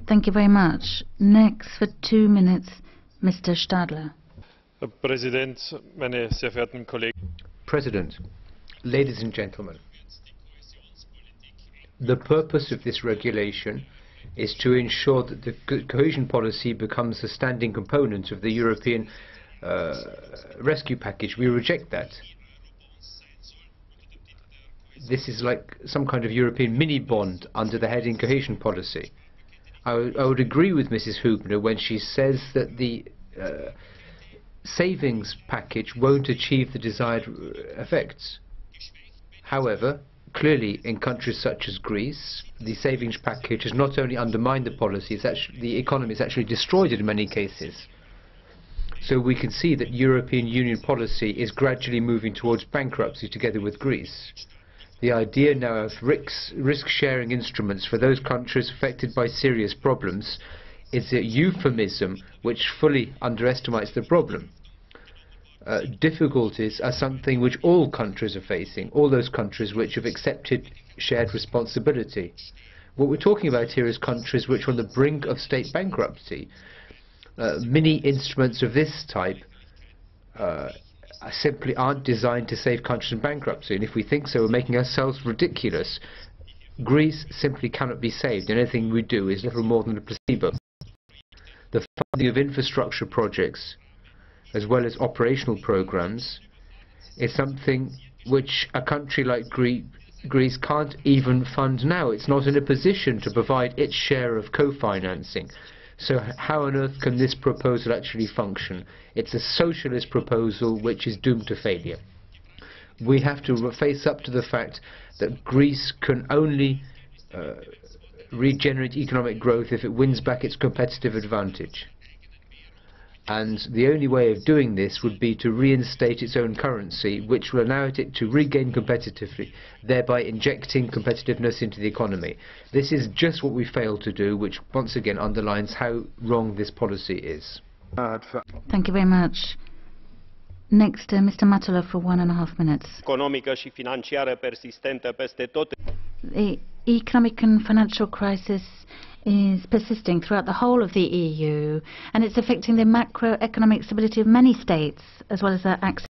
Thank you very much. Next, for 2 minutes, Mr. Stadler. Herr Präsident, meine sehr verehrten Kollegen. President, ladies and gentlemen, the purpose of this regulation is to ensure that the cohesion policy becomes a standing component of the European rescue package. We reject that. This is like some kind of European mini-bond under the heading cohesion policy. I would agree with Mrs. Hübner when she says that the savings package won't achieve the desired effects. However, clearly in countries such as Greece, the savings package has not only undermined the policy, the economy is actually destroyed in many cases. So we can see that European Union policy is gradually moving towards bankruptcy together with Greece. The idea now of risk-sharing instruments for those countries affected by serious problems is a euphemism which fully underestimates the problem. Difficulties are something which all countries are facing, all those countries which have accepted shared responsibility. What we're talking about here is countries which are on the brink of state bankruptcy. Mini-instruments of this type simply aren't designed to save countries in bankruptcy, and if we think so, we're making ourselves ridiculous. Greece simply cannot be saved, and anything we do is little more than a placebo. The funding of infrastructure projects, as well as operational programs, is something which a country like Greece can't even fund now. It's not in a position to provide its share of co-financing. So how on earth can this proposal actually function? It's a socialist proposal which is doomed to failure. We have to face up to the fact that Greece can only regenerate economic growth if it wins back its competitive advantage. And the only way of doing this would be to reinstate its own currency, which will allow it to regain competitively, thereby injecting competitiveness into the economy. This is just what we failed to do, which once again underlines how wrong this policy is. Thank you very much. Next, Mr. Matula for 1.5 minutes. Economică și financiară persistentă peste tot. The economic and financial crisis is persisting throughout the whole of the EU, and it's affecting the macroeconomic stability of many states, as well as their access